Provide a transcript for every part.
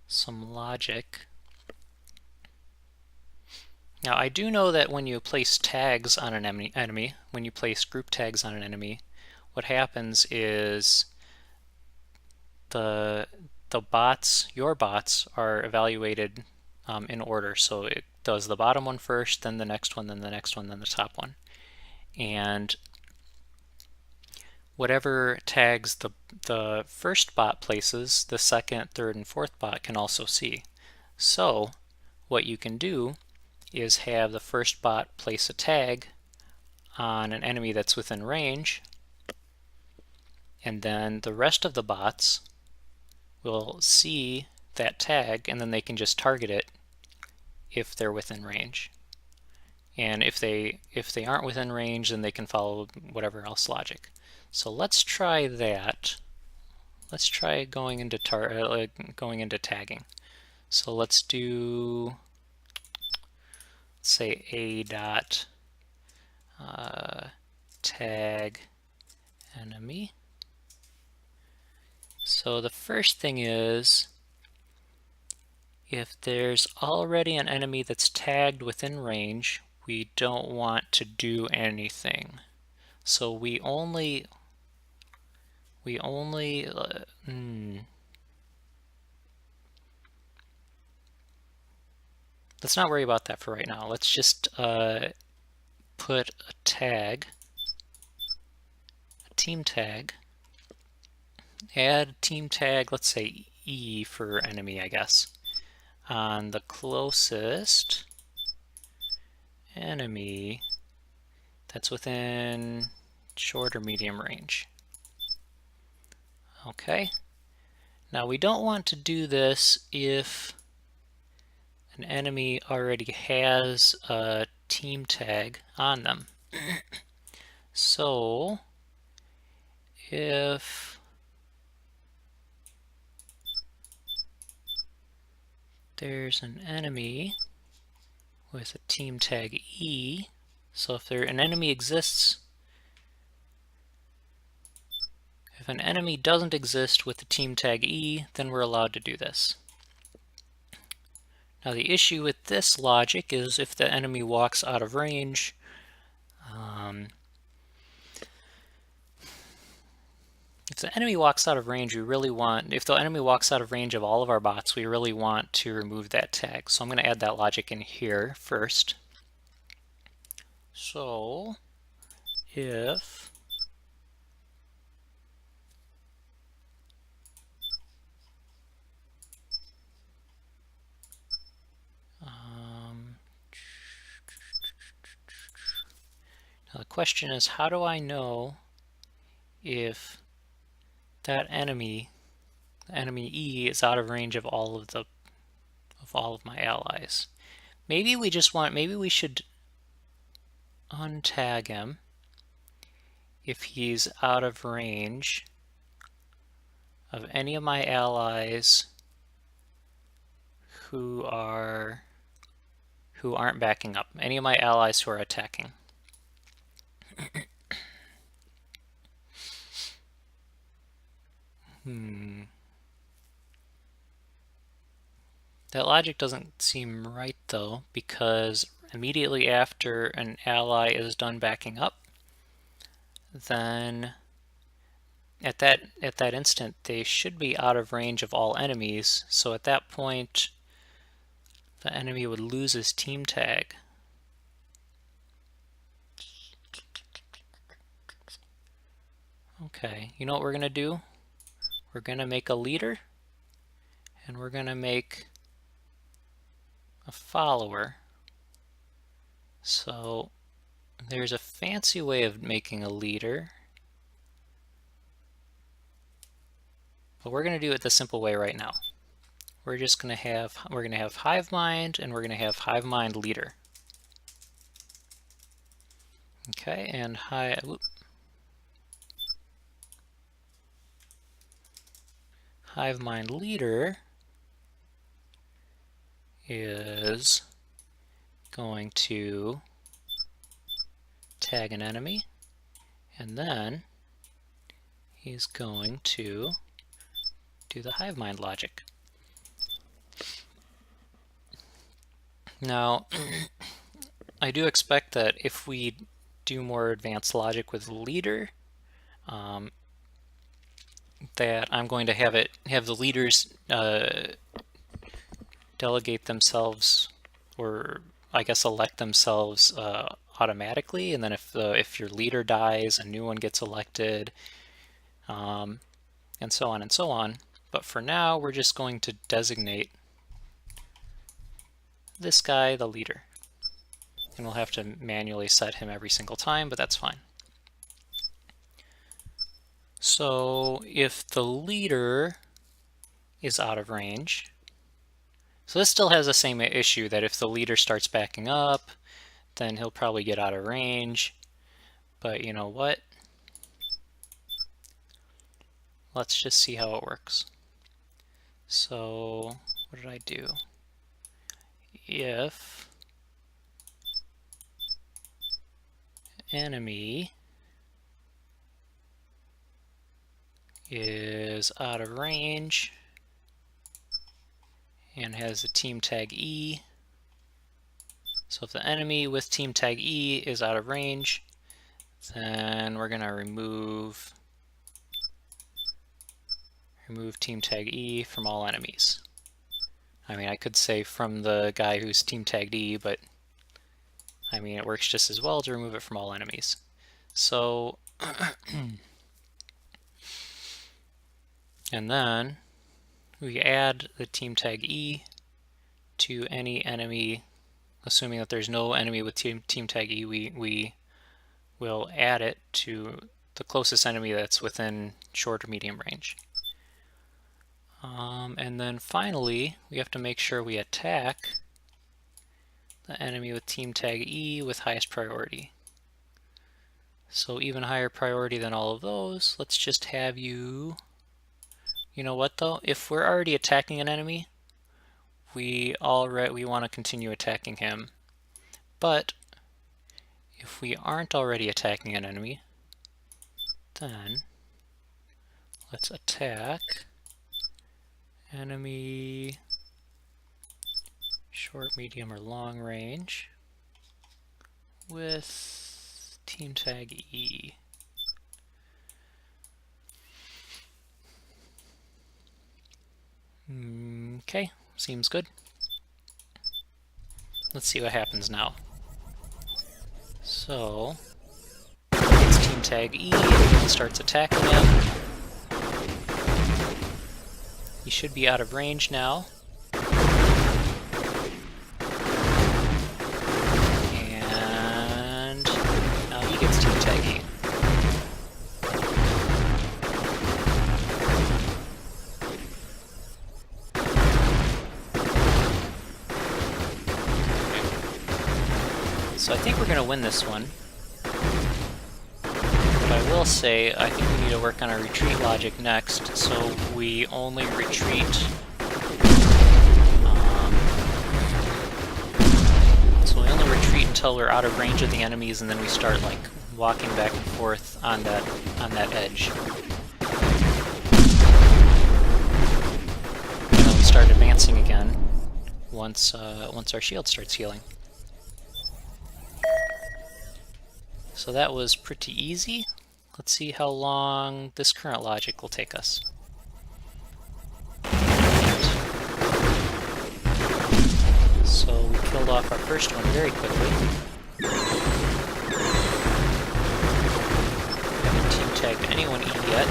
some logic. Now I do know that when you place tags on an enemy, when you place group tags on an enemy, what happens is the bots, your bots, are evaluated in order. So it does the bottom one first, then the next one, then the next one, then the top one. And whatever tags the first bot places, the second, third, and fourth bot can also see. So what you can do is have the first bot place a tag on an enemy that's within range, and then the rest of the bots will see that tag, and then they can just target it if they're within range. And if they aren't within range, then they can follow whatever else logic. So let's try that. Let's try going into tagging. So let's do, let's say a dot tag enemy. So the first thing is, if there's already an enemy that's tagged within range, we don't want to do anything. So we only let's not worry about that for right now. Let's just put a tag, a team tag, add team tag, let's say E for enemy, I guess, on the closest enemy that's within short or medium range. Okay. Now we don't want to do this if an enemy already has a team tag on them. So if there's an enemy with a team tag E, so if an enemy exists, if an enemy doesn't exist with the team tag E, then we're allowed to do this. Now the issue with this logic is if the enemy walks out of range, if the enemy walks out of range, we really want, if the enemy walks out of range of all of our bots, we really want to remove that tag. So I'm going to add that logic in here first. So if now the question is, how do I know if that enemy E is out of range of all of my allies? Maybe we should untag him if he's out of range of any of my allies who aren't backing up, any of my allies who are attacking. That logic doesn't seem right though, because immediately after an ally is done backing up, then at that instant they should be out of range of all enemies. So at that point, the enemy would lose his team tag. Okay, you know what we're gonna do? We're gonna make a leader, and we're gonna make a follower. So there's a fancy way of making a leader, but we're going to do it the simple way right now. We're just going to have hive mind, and we're going to have hive mind leader. Okay, and hive mind leader is going to tag an enemy, and then he's going to do the hive mind logic. Now, I do expect that if we do more advanced logic with leader, that I'm going to have the leaders delegate themselves, or I guess elect themselves automatically, and then if your leader dies, a new one gets elected, and so on and so on. But for now, we're just going to designate this guy the leader. And we'll have to manually set him every single time, but that's fine. So if the leader is out of range, so this still has the same issue that if the leader starts backing up, then he'll probably get out of range. But you know what? Let's just see how it works. So what did I do? If enemy is out of range and has the team tag E, so if the enemy with team tag E is out of range, then we're going to remove team tag E from all enemies. I mean, I could say from the guy who's team tagged E, but I mean, it works just as well to remove it from all enemies. So, and then we add the team tag E to any enemy, assuming that there's no enemy with team tag E, we will add it to the closest enemy that's within short or medium range. And then finally, we have to make sure we attack the enemy with team tag E with highest priority. So even higher priority than all of those. Let's just have you know what though? If we're already attacking an enemy, we want to continue attacking him. But if we aren't already attacking an enemy, then let's attack enemy short, medium, or long range with team tag E. Okay, seems good. Let's see what happens now. So, it's team tag E, and starts attacking him. He should be out of range now. And now he gets team tag E. So I think we're going to win this one. But I will say, I think we need to work on our retreat logic next, so we only retreat until we're out of range of the enemies, and then we start like walking back and forth on that edge. And then we start advancing again once our shield starts healing. So that was pretty easy. Let's see how long this current logic will take us. So we killed off our first one very quickly. Haven't team tagged anyone E yet.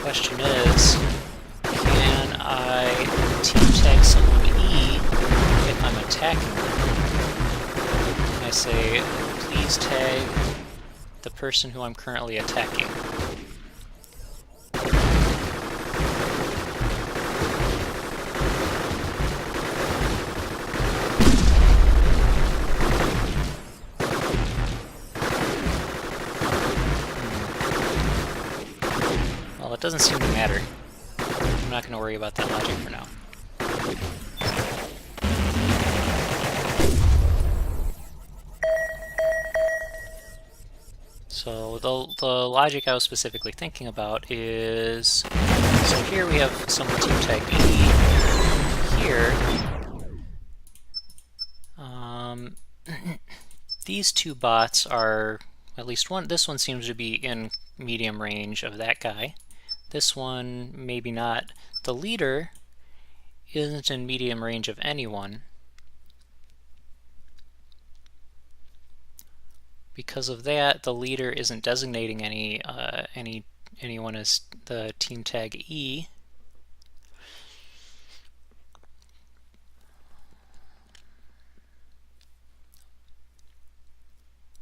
Question is, can I team tag someone E if I'm attacking them? And I say, please tag the person who I'm currently attacking. Well, it doesn't seem to matter. I'm not going to worry about that logic for now. So the logic I was specifically thinking about is, so here we have someone team tag E. Here, these two bots are, at least one, this one seems to be in medium range of that guy. This one, maybe not. The leader isn't in medium range of anyone. Because of that, the leader isn't designating anyone as the team tag E.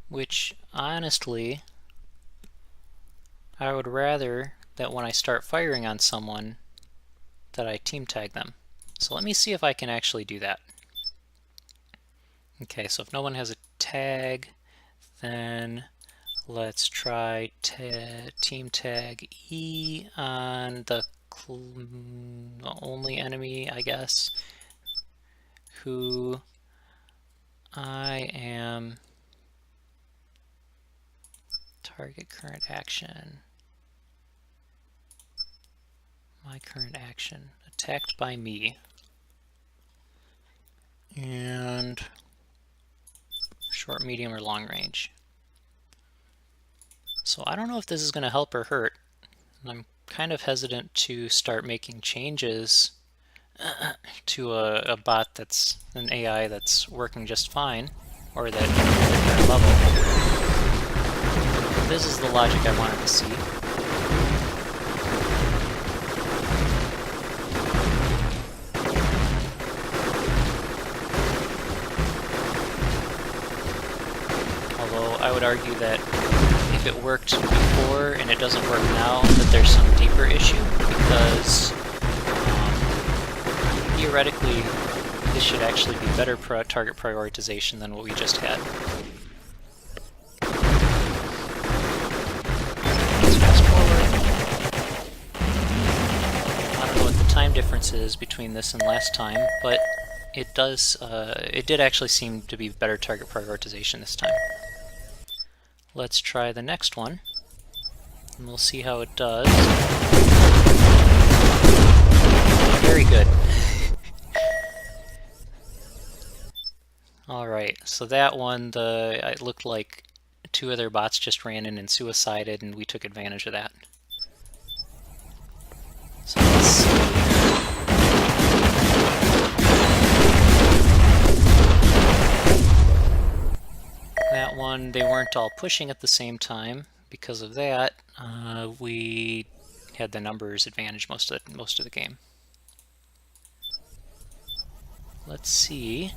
Which, honestly, I would rather that when I start firing on someone that I team tag them. So let me see if I can actually do that. Okay, so if no one has a tag, then let's try team tag E on the only enemy, I guess, who I am target current action. My current action attacked by me. And short, medium, or long range. So I don't know if this is going to help or hurt. I'm kind of hesitant to start making changes to a bot that's an AI that's working just fine, or that at their level. This is the logic I wanted to see. Although I would argue that if it worked before and it doesn't work now, that there's some deeper issue, because theoretically this should actually be better target prioritization than what we just had. Let's fast forward. I don't know what the time difference is between this and last time, but it did actually seem to be better target prioritization this time. Let's try the next one, and we'll see how it does. Very good. Alright, so that one, it looked like two other bots just ran in and suicided, and we took advantage of that. So let's see. That one, they weren't all pushing at the same time. Because of that, we had the numbers advantage most of the game. Let's see.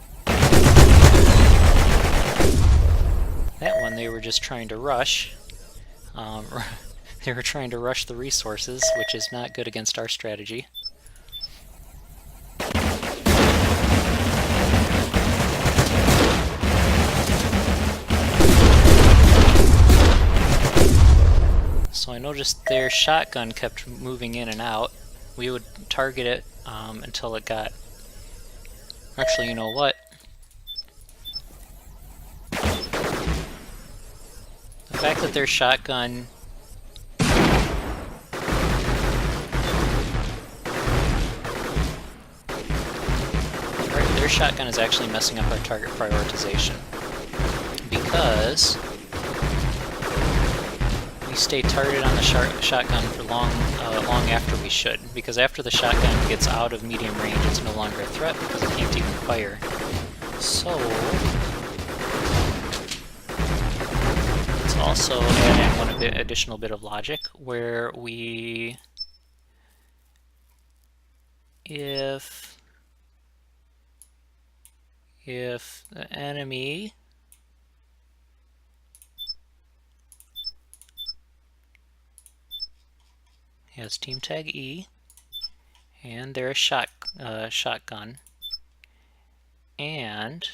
That one, they were just trying to rush. They were trying to rush the resources, which is not good against our strategy. So I noticed their shotgun kept moving in and out. We would target it until it got... Actually, you know what? The fact that their shotgun... Their shotgun is actually messing up our target prioritization. Because we stay targeted on the shotgun for long after we should. Because after the shotgun gets out of medium range, it's no longer a threat because it can't even fire. So let's also add in one additional bit of logic where we, if the enemy has team tag E, and they're a shotgun, and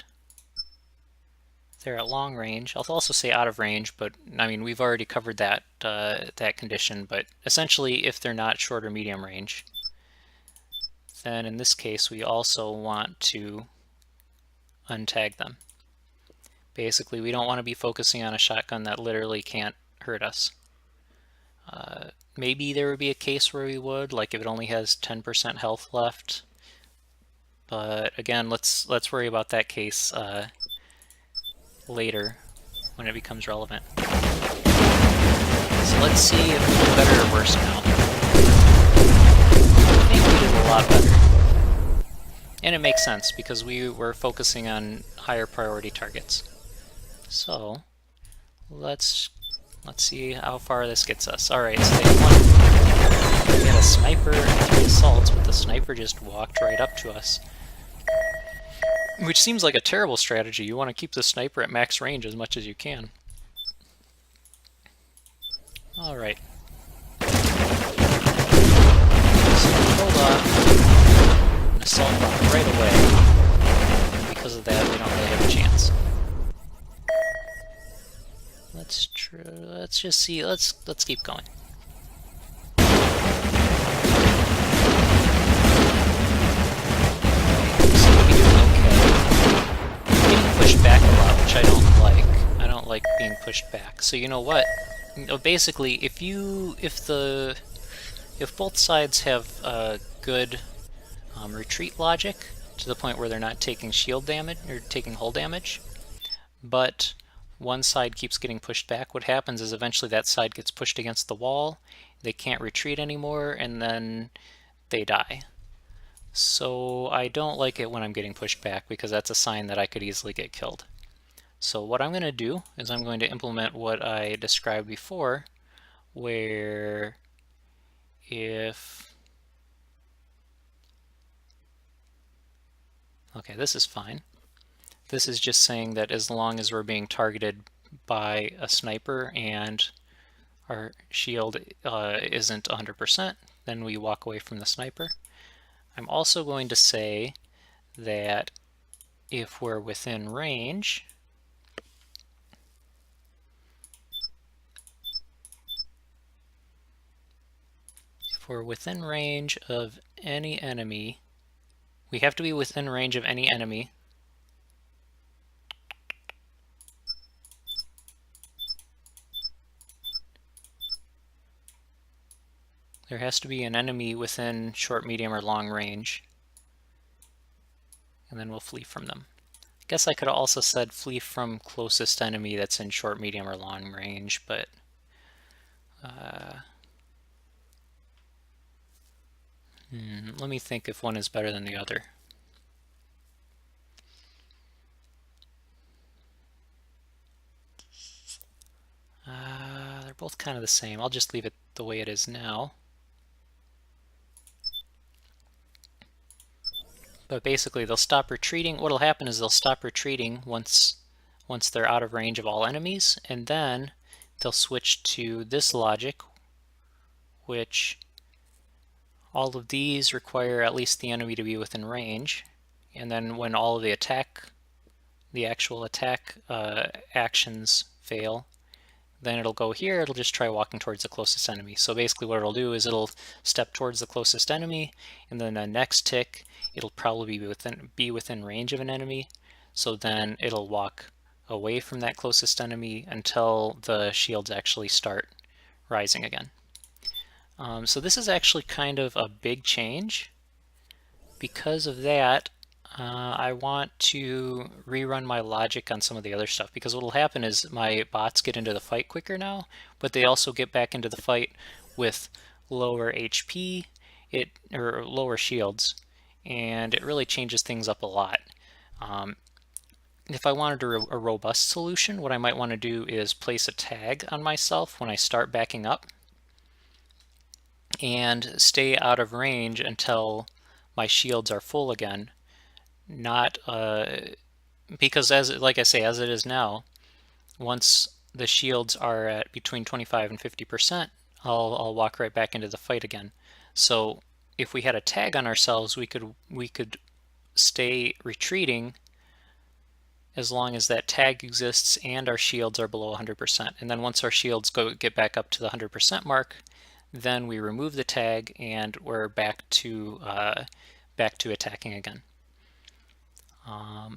they're at long range. I'll also say out of range, but I mean we've already covered that that condition. But essentially, if they're not short or medium range, then in this case we also want to untag them. Basically, we don't want to be focusing on a shotgun that literally can't hurt us. Maybe there would be a case where we would, like if it only has 10% health left. But again, let's worry about that case later when it becomes relevant. So let's see if we do better or worse now. I think we did a lot better. And it makes sense because we were focusing on higher priority targets. So let's see how far this gets us. Alright, so they had a sniper and 3 assaults, but the sniper just walked right up to us. Which seems like a terrible strategy. You want to keep the sniper at max range as much as you can. Alright. So we pulled off an assault bomb right away. Because of that, we don't really have a chance. Let's just see. Let's keep going. Pushed back a lot, which I don't like. I don't like being pushed back. So you know what? Basically, if both sides have good retreat logic to the point where they're not taking shield damage or taking hull damage, but one side keeps getting pushed back, what happens is eventually that side gets pushed against the wall, they can't retreat anymore, and then they die. So I don't like it when I'm getting pushed back because that's a sign that I could easily get killed. So what I'm going to do is I'm going to implement what I described before, where if... Okay, this is fine. This is just saying that as long as we're being targeted by a sniper and our shield isn't 100%, then we walk away from the sniper. I'm also going to say that if we're within range, of any enemy, we have to be within range of any enemy there has to be an enemy within short, medium, or long range, and then we'll flee from them. I guess I could have also said flee from closest enemy that's in short, medium, or long range, but let me think if one is better than the other. They're both kind of the same. I'll just leave it the way it is now. But basically they'll stop retreating. What'll happen is they'll stop retreating once they're out of range of all enemies, and then they'll switch to this logic, which all of these require at least the enemy to be within range, and then when all of the actual attack actions fail, then it'll go here, it'll just try walking towards the closest enemy. So basically what it'll do is it'll step towards the closest enemy, and then the next tick it'll probably be within range of an enemy, so then it'll walk away from that closest enemy until the shields actually start rising again. So this is actually kind of a big change. Because of that, I want to rerun my logic on some of the other stuff, because what will happen is my bots get into the fight quicker now, but they also get back into the fight with lower HP or lower shields, and it really changes things up a lot. If I wanted a robust solution, what I might want to do is place a tag on myself when I start backing up and stay out of range until my shields are full again. Not because like I say, as it is now, once the shields are at between 25 and 50%, I'll walk right back into the fight again. So if we had a tag on ourselves, we could stay retreating as long as that tag exists and our shields are below 100%. And then once our shields get back up to the 100% mark, then we remove the tag and we're back to attacking again. I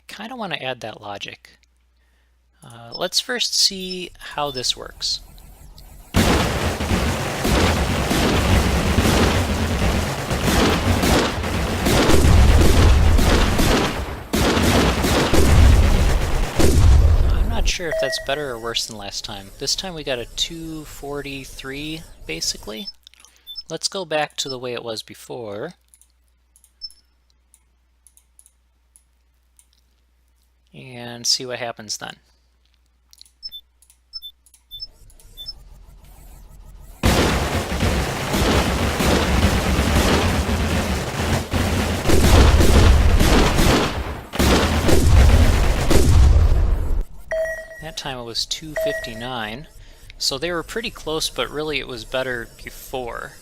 kind of want to add that logic. Let's first see how this works. I'm not sure if that's better or worse than last time. This time we got a 243 basically. Let's go back to the way it was before. And see what happens then. That time it was 259. So they were pretty close, but really it was better before.